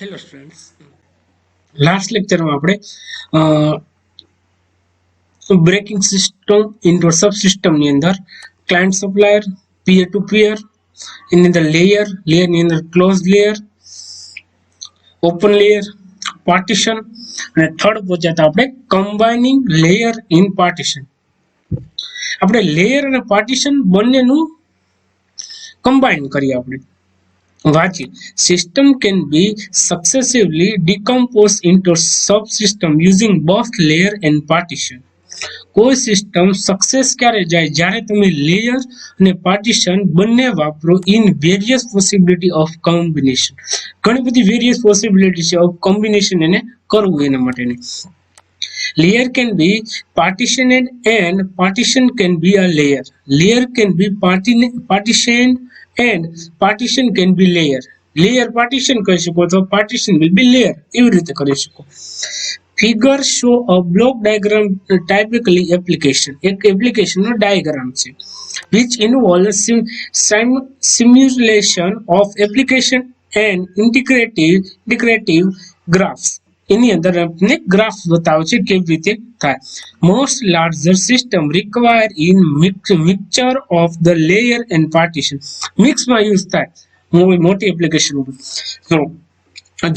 Hello students, last લેક્ચરમાં આપણે braking system into sub સિસ્ટમની અંદર client supplier, peer to peer, એની અંદર લેયરની અંદર close layer, open layer, partition અને થર્ડ પહોંચ્યા હતા આપણે કમ્બાઇનિંગ લેયર ઇન પાર્ટીશન. આપણે લેયર અને પાર્ટીશન બંનેનું કમ્બાઇન કરીએ. આપણે વાંચીએ. System can be successively decomposed into subsystem using both layer and partition. કોઈ સિસ્ટમ સક્સેસ ક્યારે જાય? જ્યારે તમે લેયર અને પાર્ટીશન બંને વાપરો in various possibility of combination. ઘણી બધી વેરિયસ પોસિબિલિટી છે ઓફ કોમ્બિનેશન એને કરવું એના માટેની. Layer can be partitioned and partition can be a layer. Layer can be partitioned and partition can be layer. Layer partition કરી શકો તો partition will be layer. એવી રીતે કરી શકો. Figure show a block diagram, typically application. એક application નો diagram છે which involves simulation of application and integrative graphs. એની અંદર આપણે ગ્રાફ બતાવે છે કેવી રીતે થાય. Most larger system require in mixture of the layer and partition. મિક્સમાં યુઝ થાય મોટી એપ્લિકેશન ઉપર. તો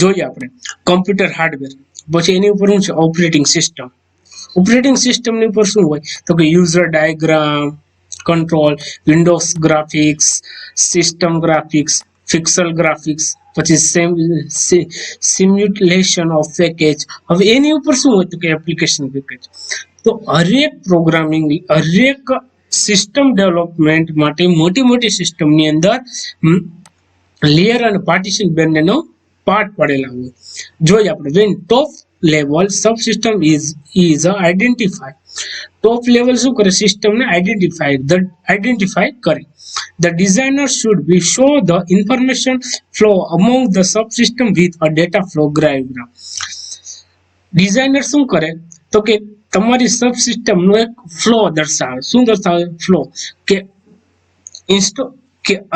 જોઈએ આપણે કમ્પ્યુટર હાર્ડવેર, પછી એની ઉપર શું છે ઓપરેટિંગ સિસ્ટમ. ઓપરેટિંગ સિસ્ટમની ઉપર શું હોય તો કે user diagram, control, Windows graphics, system graphics, pixel graphics, પછી સિમ્યુલેશન ઓફ પેકેજ. હવે એની ઉપર શું હોય તો કે એપ્લિકેશન પેકેજ. તો હરેક પ્રોગ્રામિંગ, હરેક સિસ્ટમ ડેવલપમેન્ટ માટે મોટી મોટી સિસ્ટમની અંદર લેયર અને પાર્ટીશન બંનેનો પાર્ટ પડેલા હોય. જોઈએ આપણે when top level subsystem is identify. Top level શું કરે? સિસ્ટમને આઈડેન્ટિફાય કરે. The designer should be show the information flow among the subsystem with a data flow diagram. Designer શું કરે તો કે તમારી સબસિસ્ટમ નો એક ફ્લો દર્શાવે. શું દર્શાવે? ફ્લો. કે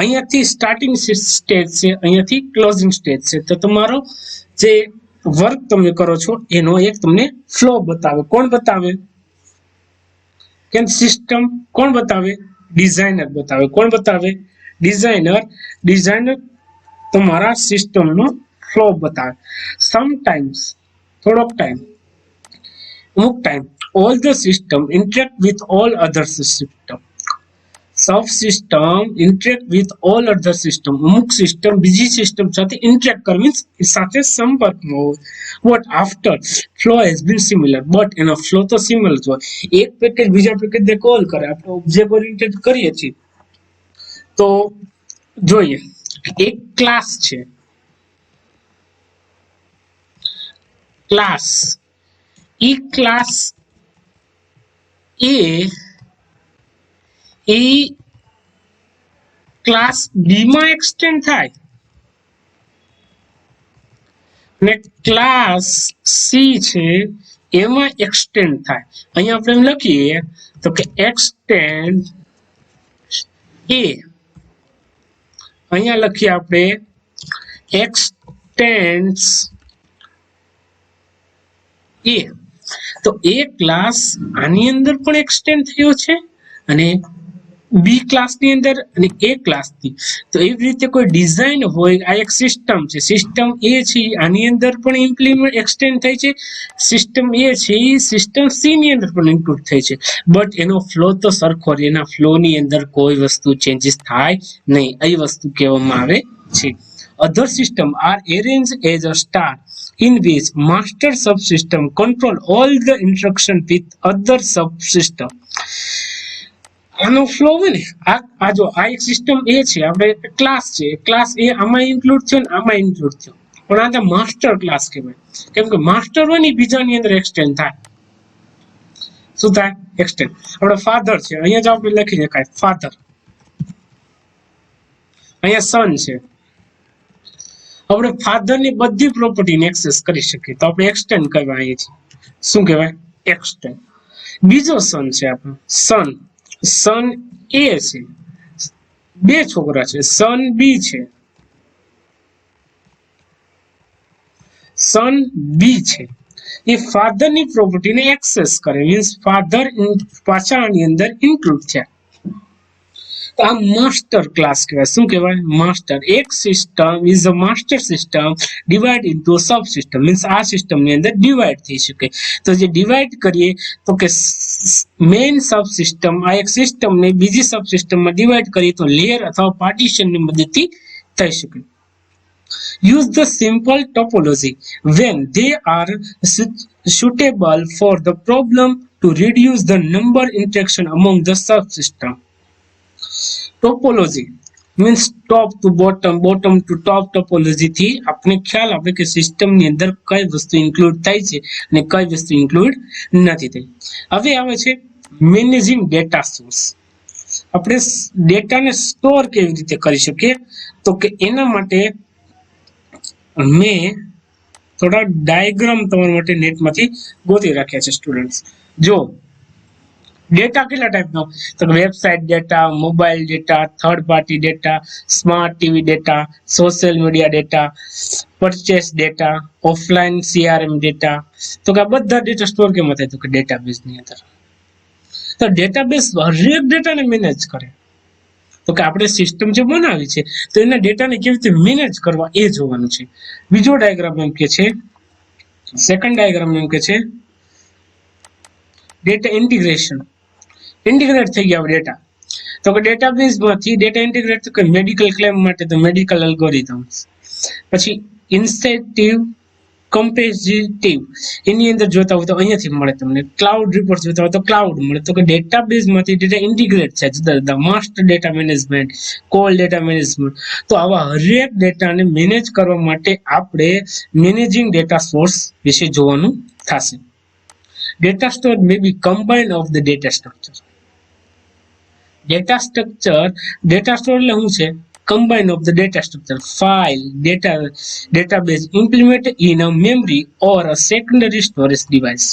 અહીંયાથી સ્ટાર્ટિંગ સ્ટેજ છે, અહીંયાથી ક્લોઝિંગ સ્ટેજ છે. તો તમારો જે વર્ક તમે કરો છો એનો એક તમને ફ્લો બતાવે. કોણ બતાવે? કેમ સિસ્ટમ કોણ બતાવે? ડિઝાઇનર બતાવે. કોણ બતાવે? ડિઝાઇનર તમારા સિસ્ટમનો ફ્લો બતાવે. સમટાઈમ્સ, થોડોક ટાઈમ, અમુક time, all the system interact with all other system. Subsystem interact with all other system. અમુક સિસ્ટમ બીજી સિસ્ટમ સાથે ઇન્ટરેક્ટ કરે, મીન્સ સાથે સંપર્કમાં હોય. What after flow has been similar. But એનો ફ્લો તો સિમિલર જ હોય. એક પેકેજ બીજા પેકેજને કોલ કરે. આપણે ઓબ્જેક્ટ ઓરિએન્ટેડ કરીએ છીએ. તો જોઈએ, એક ક્લાસ છે, ક્લાસ. ઈ ક્લાસ એ ક્લાસ બી માં એક્સટેન્ડ થાય અને ક્લાસ સી છે એમાં એક્સટેન્ડ થાય. અહીંયા આપણે એમ લખીએ તો કે એક્સટેન્ડ એ. અહીંયા લખીએ આપણે એક્સટેન્ડ્સ એ. તો એ ક્લાસ આની અંદર પણ એક્સટેન્ડ થયો છે અને બી ક્લાસની અંદર અને એ ક્લાસની. તો એવી રીતે કોઈ ડિઝાઇન હોય. આ એક સિસ્ટમ છે, સિસ્ટમ એ છે આની અંદર પણ ઇમ્પ્લિમેન્ટ એક્સટેન્ડ થઈ છે. સિસ્ટમ એ છે એ સિસ્ટમ સી ની અંદર પણ ઇન્ક્લુડ થઈ છે. બટ એનો ફ્લો તો સરખો રહે. એના ફ્લો ની અંદર કોઈ વસ્તુ ચેન્જીસ થાય નહીં. એ વસ્તુ કહેવામાં આવે છે. Other system are arranged as a star in which master subsystem control all the interaction with other subsystem. આનો ફ્લો હોય ને, આ જો આ એક સિસ્ટમ એ છે, આપણે ક્લાસ છે, ક્લાસ એ આમાં ઇન્ક્લુડ થયો ને આમાં ઇન્ક્લુડ થયો, પણ આ માસ્ટર ક્લાસ કહેવાય. કેમ કે માસ્ટર હોય ને બીજાની અંદર એક્સટેન્ડ થાય. શું થાય? એક્સટેન્ડ. આપણે ફાધર છે, અહીંયા જ આપણે લખી શકાય ફાધર. અહીંયા સન છે. આપણે ફાધર ની બધી પ્રોપર્ટીને એક્સેસ કરી શકીએ તો આપણે એક્સટેન્ડ કરવા આવીએ છીએ. શું કહેવાય? એક્સટેન્ડ. બીજો સન છે આપણો સન. સન એ છે, બે છોકરા છે, સન બી છે. સન બી છે એ ફાધરની પ્રોપર્ટીને એક્સેસ કરે, મીન્સ ફાધર પાછા આની અંદર ઇન્ક્લુડ થયા. તો આ માસ્ટર ક્લાસ કહેવાય. શું કહેવાય? માસ્ટર. એક system is a master system divide into sub system, means આ સિસ્ટમની અંદર ડિવાઇડ થઈ શકે. તો જે ડિવાઇડ કરીએ તો કે મેઇન સબ સિસ્ટમ, આ એક સિસ્ટમને બીજી સબ સિસ્ટમમાં ડિવાઇડ કરીએ તો લેયર અથવા પાર્ટીશનની મદદથી થઈ શકે. Use the simple topology when they are suitable for the problem to reduce the number interaction among the subsystem. Topology means top to bottom, bottom to top topology થી આપણે ખ્યાલ આવે કે સિસ્ટમની અંદર કઈ વસ્તુ ઇન્ક્લુડ થાય છે અને કઈ વસ્તુ ઇન્ક્લુડ નથી થઈ. હવે આવે છે મેનેજિંગ ડેટા સોર્સ. આપણે ડેટાને સ્ટોર કેવી રીતે કરી શકીએ? તો કે એના માટે મેં થોડા ડાયાગ્રામ તમારા માટે નેટમાંથી ગોતી રાખ્યા છે સ્ટુડન્ટ્સ. જો ડેટા કેટલા ટાઈપનો? તો website data, mobile data, third party data, smart TV data, social media data, purchase data, offline CRM data. તો કે આ બધા ડેટા સ્ટોર કેમાં થાય? તો કે ડેટાબેઝની અંદર. તો ડેટાબેઝ હરેક ડેટાને મેનેજ કરે. તો કે આપણે સિસ્ટમ જે બનાવી છે તો એના ડેટાને કેવી રીતે મેનેજ કરવા એ જોવાનું છે. બીજો ડાયાગ્રામ એમ કે છે, સેકન્ડ ડાયાગ્રામ એમ કે છે ડેટા ઇન્ટિગ્રેશન. ઇન્ટિગ્રેટ થઈ ગયા ડેટા. તો કે ડેટાબેઝમાંથી ડેટા ઇન્ટિગ્રેટ તો કે મેડિકલ ક્લેમ માટે તો મેડિકલ એલ્ગોરિધમ્સ, પછી ઇન્સેટિવ, કમ્પેઝિટિવ એની અંદર જોતા હોય તો અહીંયાથી મળે તમને. ક્લાઉડ રિપોર્ટ જોતા હોય તો ક્લાઉડ મળે. તો કે ડેટાબેઝમાંથી ડેટા ઇન્ટિગ્રેટ છે જુદા જુદા, master data management, call data management. તો આવા હરેક ડેટાને મેનેજ કરવા માટે આપણે મેનેજિંગ ડેટા સોર્સ વિશે જોવાનું થશે. Data store may be combined of the data structure. Data store એટલે શું છે? Combine of the data structure, file, database implemented in a memory or a secondary storage device.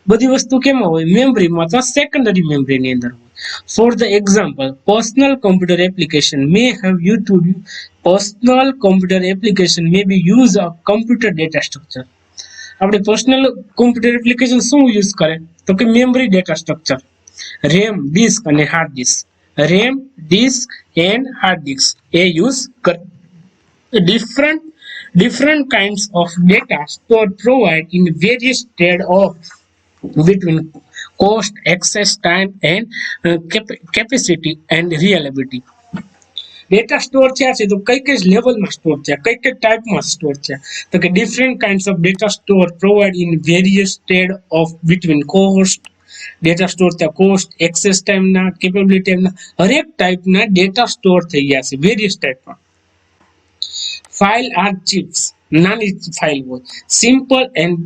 બધી વસ્તુ કેમાં હોય? મેમરીમાં અથવા સેકન્ડરી મેમરીની અંદર હોય. For the example, personal computer application may be use a computer data structure. આપણે પર્સનલ કોમ્પ્યુટર એપ્લિકેશન શું યુઝ કરે? તો કે memory data structure, RAM, disk અને hard disk. RAM, disk and hard disk એ યુઝ કરે. different kinds of data store provide in various state of between cost, access time and capacity and reliability. Data store થયા છે તો કઈ કઈ લેવલમાં store થયા, કઈ કઈ ટાઈપમાં સ્ટોર થયા? તો કે different kinds of data store provide in various state of between cost. Data store થયા કોસ્ટ, એક્સેસ ટાઈમના, કેપેબિલિટી ટાઈમના, હરેક ટાઈપના ડેટા સ્ટોર થઈ ગયા છે વેરિયસ ટાઈપમાં. ફાઇલ આર ચિપ્સ, નાની ફાઇલ હોય, simple and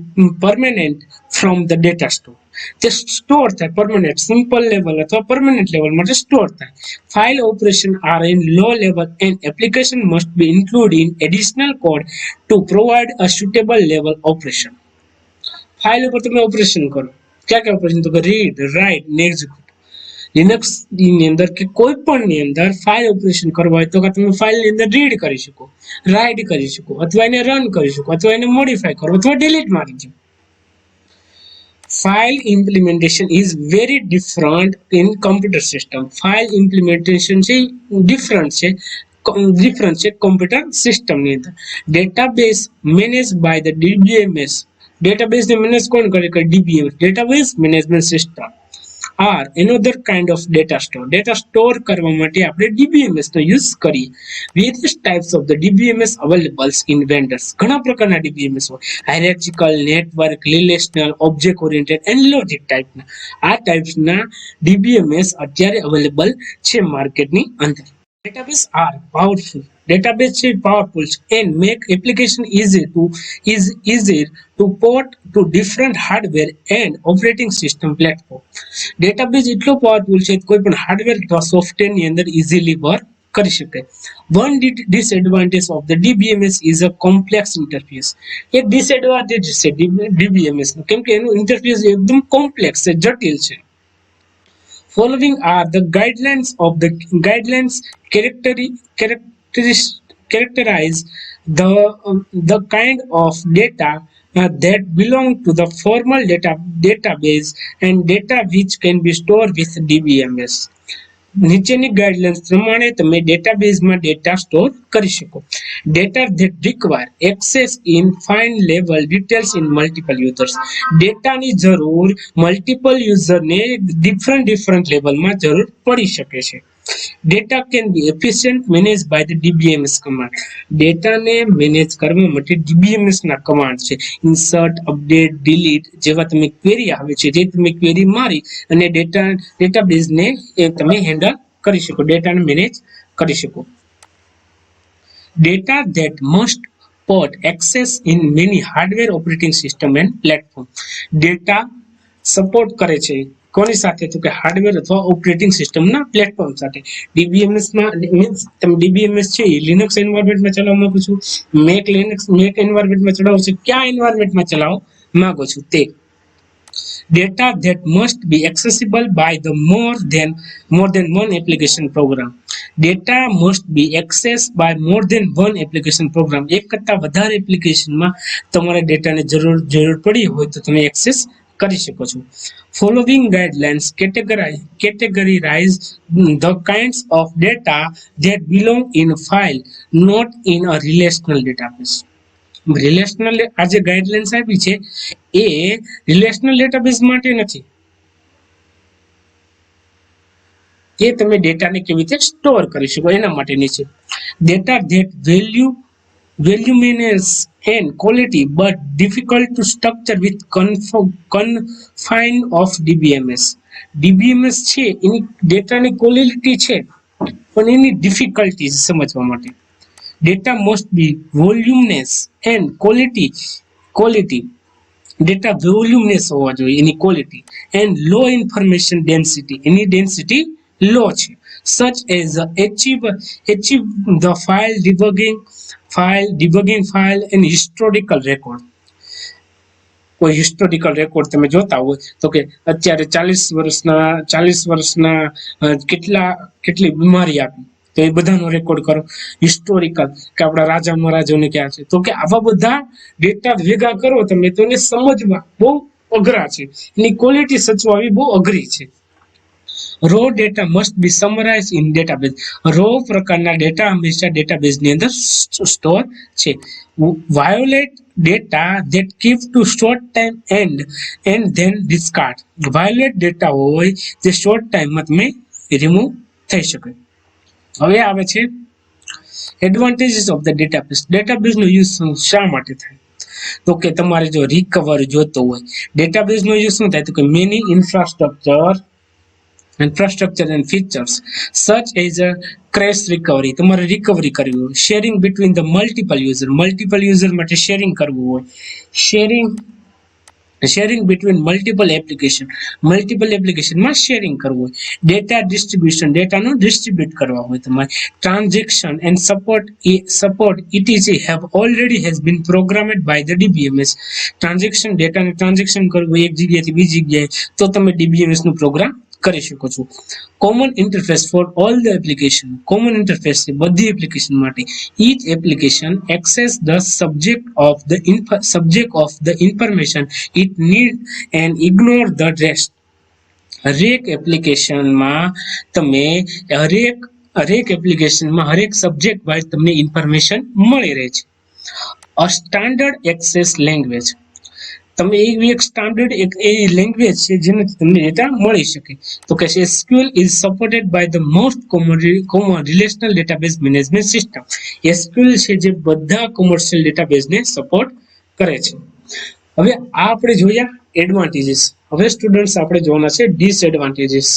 permanent from the data store. તે સ્ટોર થાય પરમેનન્ટ, સિમ્પલ લેવલ અથવા પરમેનન્ટ લેવલ માટે સ્ટોર થાય. File operation are in low level and application must be include in additional code two provide a suitable level operation. File ઉપર તમે operation કરો. ક્યાં ક્યાં ઓપરેશન? તો કે રીડ, રાઇટ ને એક્ઝિક્યુટ. લિનક્સ ની અંદર કે કોઈ પણ ની અંદર ફાઇલ ઓપરેશન કરવા હોય તો કે તમે ફાઇલ ની અંદર રીડ કરી શકો, રાઇટ કરી શકો, અથવા એને રન કરી શકો, અથવા એને મોડિફાય કરો, અથવા ડિલીટ મારી દો. File implementation is very different in computer system. File implementation છે different છે computer system ની અંદર. Database managed by the DBMS. Database ને મેનેજ કોણ કરે? કે DBMS, Database Management System, are another kind of data store. Data store કરવા માટે આપણે DBMS નો યુઝ કરીએ. Various types of the DBMS available in vendors. ઘણા પ્રકારના DBMS હોય. Hierarchical, network, relational, object oriented and logic ટાઈપના. આ ટાઈપ્સના DBMS અત્યારે અવેલેબલ છે માર્કેટની અંદર. Database are powerful. Database છે powerful and make application easy to port to different hardware and operating system platform. Database એટલો પાવરફુલ છે કોઈ પણ હાર્ડવેર અથવા સોફ્ટવેર ની અંદર ઇઝીલી વર્ક કરી શકે. One disadvantage of the DBMS is a complex interface. એક ડિસએડવાન્ટેજ છે DBMS નો, કેમ કે એનું ઇન્ટરફેસ એકદમ કોમ્પ્લેક્સ છે, જટિલ છે. Following are the guidelines characteristics characterize the kind of data that belong to the formal database and data which can be stored with DBMS. નીચેની ગાઈડલાઇન્સ પ્રમાણે તમે ડેટાબેઝમાં ડેટા સ્ટોર કરી શકો. Data that require access in fine level details in multiple users. ડેટાની જરૂર multiple યુઝરને different લેવલમાં જરૂર પડી શકે છે. Data can be efficient managed by the DBMS command. ડેટાને મેનેજ કરવા માટે DBMS ના કમાન્ડ છે. ઇન્સર્ટ, અપડેટ, ડિલીટ જેવા તમે ક્વેરી આવે છે જે તમે ક્વેરી મારી અને ડેટાબેઝને તમે હેન્ડલ કરી શકો, ડેટાને મેનેજ કરી શકો. Data that must port access in many hardware operating system and platform. Data support કરે છે કોની સાથે? તો કે હાર્ડવેર અથવા ઓપરેટિંગ સિસ્ટમના પ્લેટફોર્મ સાથે. ડીબીએમએસમાં મીન્સ તમે ડીબીએમએસ છે એ લિનક્સ એન્વાયરમેન્ટમાં ચલાવવા માંગો છો, મેક એન્વાયરમેન્ટમાં ચલાવો છો, કયા એન્વાયરમેન્ટમાં ચલાવવા માંગો છો તે. Data that must be accessible by the more than one application program. Data must be accessed by more than one application program. એક કરતા વધારે એપ્લિકેશનમાં તમારે ડેટાને જરૂર પડી હોય તો તમે એક્સેસ કરી શકો છો. Following guidelines categorize the kinds of data that belong in a file, not in a relational database. Relational આ જે ગાઈડલાઇન્સ આપી છે એ રિલેશનલ ડેટાબેઝ માટે નથી. એ તમે ડેટાને કેવી રીતે સ્ટોર કરી શકો એના માટેની છે. Data that voluminous and quality but difficult to structure with confine of DBMS. DBMS છે એની ડેટાની ક્વોલિટી છે પણ એની ડિફિકલ્ટી સમજવા માટે. Data must be voluminous and quality. Data voluminous હોવા જોઈએ એની quality and low information density. એની ડેન્સિટી લો છે. Such as achieve the file debugging file and historical record. કોઈ હિસ્ટોરિકલ રેકોર્ડ તમે જોતા હોય તો કે અત્યારે 40 વર્ષના કેટલી બીમારી આપી તો એ બધાનો રેકોર્ડ કરો. હિસ્ટોરિકલ કે આપણા રાજા મહારાજાઓને ક્યાં છે તો કે આવા બધા ડેટા ભેગા કરો તમે તો એને સમજવા બહુ અઘરા છે, એની ક્વોલિટી સચવાવી બહુ અઘરી છે. Raw data must be summarise in database. Raw પ્રકારના ડેટા હંમેશા ડેટાબેઝની અંદર સ્ટોર છે. Volatile data that keep to short time and then discard. Volatile data હોય જે શોર્ટ ટાઈમમાં તમે રિમૂવ થઈ શકે. હવે આવે છે એડવાન્ટેજીસ ઓફ ધ ડેટાબેઝ. ડેટાબેઝનો યુઝ શા માટે થાય તો કે તમારે જો રિકવર જોતો હોય ડેટાબેઝનો યુઝ શું થાય તો કે many infrastructure and features such as a crash recovery. તમારે રિકવરી કરવી હોય, sharing between the multiple user માટે શેરિંગ કરવું હોય, શેરિંગ બિટવીન મલ્ટિપલ એપ્લિકેશનમાં શેરિંગ કરવું હોય, ડેટા ડિસ્ટ્રીબ્યુશન ડેટાનું ડિસ્ટ્રીબ્યુટ કરવા હોય તમારે, transaction and support etc has been programmed by the DBMS. ડેટાને ટ્રાન્ઝેક્શન કરવું હોય એક જગ્યાએથી બીજી જગ્યાએ તો તમે DBMS નું પ્રોગ્રામ કરી શકો છો. Common interface for all the application. Common interface છે બધી એપ્લિકેશન માટે. Each application access the subject of the information it need and ignore the rest. હરેક એપ્લિકેશનમાં તમે હરેક સબ્જેક્ટ વાઇઝ તમને ઇન્ફોર્મેશન મળી રહે છે. અ સ્ટાન્ડર્ડ એક્સેસ લેંગ્વેજ. તમે એવી એક સ્ટાન્ડર્ડ એ લેંગ્વેજ છે જેનાથી તમને ડેટા મળી શકે તો કે SQL is supported by the most common relational database management system. SQL છે જે બધા કોમર્શિયલ ડેટાબેઝને સપોર્ટ કરે છે. હવે આ આપણે જોયા એડવાન્ટેજીસ. હવે સ્ટુડન્ટ્સ આપણે જોવાના છે disadvantages.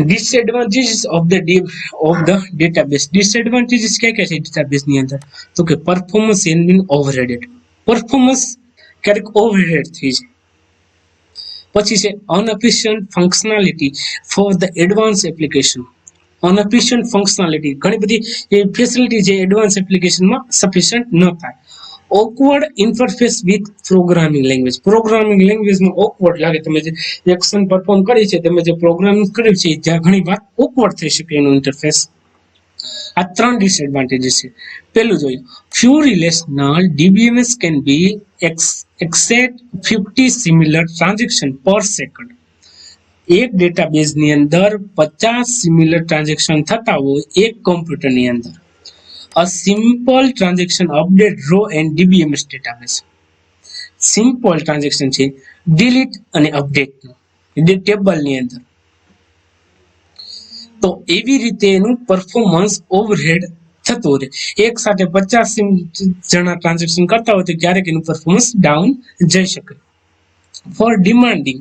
Disadvantages of the database. Disadvantages કયા છે ડેટાબેઝની અંદર તો કે performance has been overrated. Performance ક્યારેક ઓવરરેટ થઈ જાય. પછી છે unefficient functionality for the advance application. Unefficient functionality ઘણી બધી ફેસિલિટી જે એડવાન્સ એપ્લિકેશનમાં સફિશિયન્ટ ન થાય. Awkward interface with programming language. Programming લેંગ્વેજમાં ઓકવર્ડ લાગે. તમે જે એક્શન પરફોર્મ કરી છે, તમે જે પ્રોગ્રામિંગ કર્યું છે, જ્યાં ઘણી વાર ઓકવર્ડ થઈ શકે એનું ઇન્ટરફેસ. આ 3 ડિસએડવાન્ટેજીસ છે. પહેલું જોઈએ, few relational DBMS can be accept 50 similar transaction per second. એક ડેટાબેઝની અંદર 50 સિમિલર ટ્રાન્ઝેક્શન થતા હોય એક કમ્પ્યુટરની અંદર. A simple transaction update row and DBMS database. Simple transaction છે ડિલીટ અને અપડેટ નું ટેબલની અંદર. તો એવી રીતે એનું પરફોર્મન્સ ઓવરહેડ થતું રહે. એક સાથે 50 જણા ટ્રાન્ઝેક્શન કરતા હોય તો ક્યારેક એનું પરફોર્મન્સ ડાઉન જઈ શકે. For demanding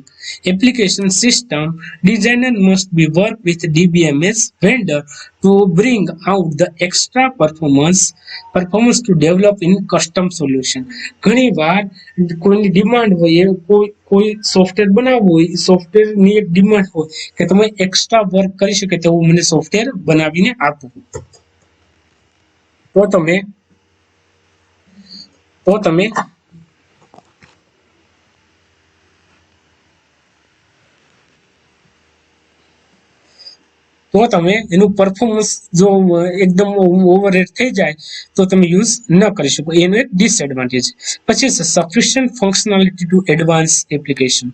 application system, designer must be work with DBMS vendor to bring out the extra performance to develop in custom solution. ઘણી વાર કોઈની ડિમાન્ડ હોય, કોઈ સોફ્ટવેર બનાવવું હોય, સોફ્ટવેરની એક ડિમાન્ડ હોય કે તમે એક્સ્ટ્રા વર્ક કરી શકે તેવું મને સોફ્ટવેર બનાવીને આપો. તો તમે એનું પરફોર્મન્સ જો એકદમ ઓવરરેટ થઈ જાય તો તમે યુઝ ન કરી શકો. એનું એક ડિસએડવાન્ટેજ. પછી sufficient functionality to advance application.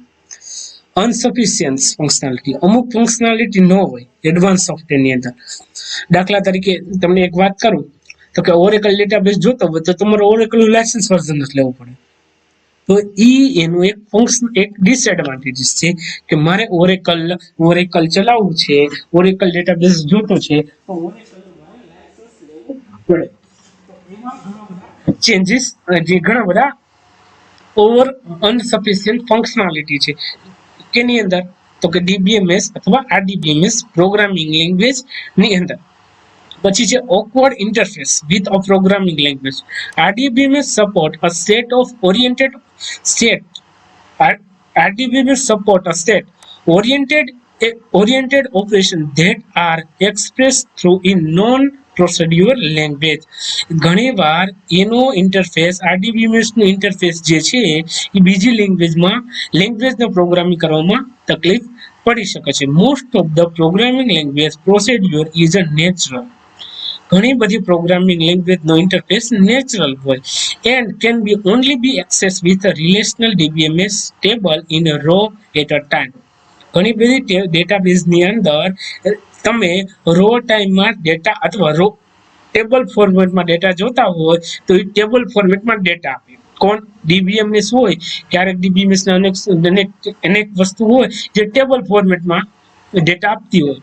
Unsufficient functionality, અમુક ફંક્શનાલિટી ન હોય એડવાન્સ સોફ્ટવેરની અંદર. દાખલા તરીકે તમને એક વાત કરું તો કે ઓરેકલ ડેટાબેઝ જોતો હોય તો તમારે ઓરેકલનું લાયસન્સ વર્ઝન જ લેવું પડે. તો એનું એક ડિસએડવાન્ટેજીસ છે કે મારે ઓરેકલ ચલાવવું છે, ઓરેકલ ડેટાબેઝ જોતો છે તો ચેન્જીસ જે ઘણા બધા અનસફિશિયન્ટ ફંક્શનાલિટી છે કેની અંદર તો કે ડીબીએમએસ અથવા આરડીબીએમએસ પ્રોગ્રામિંગ લેંગ્વેજ ની અંદર. પછી છે awkward interface with a programming language. RDBMS support a set of oriented operation that are expressed through in non-procedural language. ઘણી વાર એનો ઇન્ટરફેસ આરડીબીએમએસ નો ઇન્ટરફેસ જે છે એ બીજી લેંગ્વેજને પ્રોગ્રામિંગ કરવામાં તકલીફ પડી શકે છે. Most of the programming language procedure is a natural. ઘણી બધી પ્રોગ્રામિંગ લેંગ્વેજનો ઇન્ટરફેસ નેચરલ હોય and can be only be access with a relational DBMS table in a row at a time. ઘણી બધી ડેટાબેઝની અંદર તમે રો ટાઈમમાં ડેટા અથવા રો ટેબલ ફોર્મેટમાં ડેટા જોતા હોય તો એ ટેબલ ફોર્મેટમાં ડેટા આપે. કોણ ડીબીએમએસ હોય, ક્યારેક ડીબીએમએસ ના અનેક વસ્તુ હોય જે ટેબલ ફોર્મેટમાં ડેટા આપતી હોય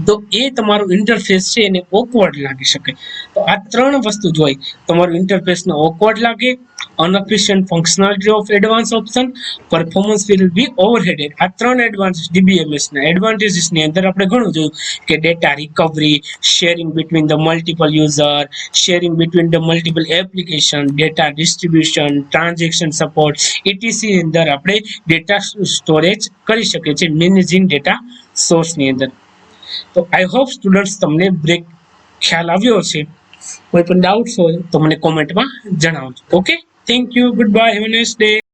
તો એ તમારું ઇન્ટરફેસ છે એને ઓકવર્ડ લાગી શકે. તો આ 3 વસ્તુ જોઈ, તમારું ઇન્ટરફેસને ઓકવર્ડ લાગે, unefficient functionality of advance option, performance will be overheaded. આ 3 એડવાન્ટેજ ડીબીએમએસ ના એડવાન્ટેજીસ ની અંદર આપણે ઘણું જોયું કે data recovery, sharing between the multiple user, sharing between the multiple application, data distribution, transaction support, ATC અંદર આપણે ડેટા સ્ટોરેજ કરી શકીએ છીએ મેનેજિંગ ડેટા સોર્સની અંદર. તો આઈ હોપ સ્ટુડન્ટ્સ તમને બ્રેક ખ્યાલ આવ્યો છે. કોઈ પણ ડાઉટ્સ હોય તો મને કોમેન્ટમાં જણાવજો. Okay, thank you, good bye, have a nice day.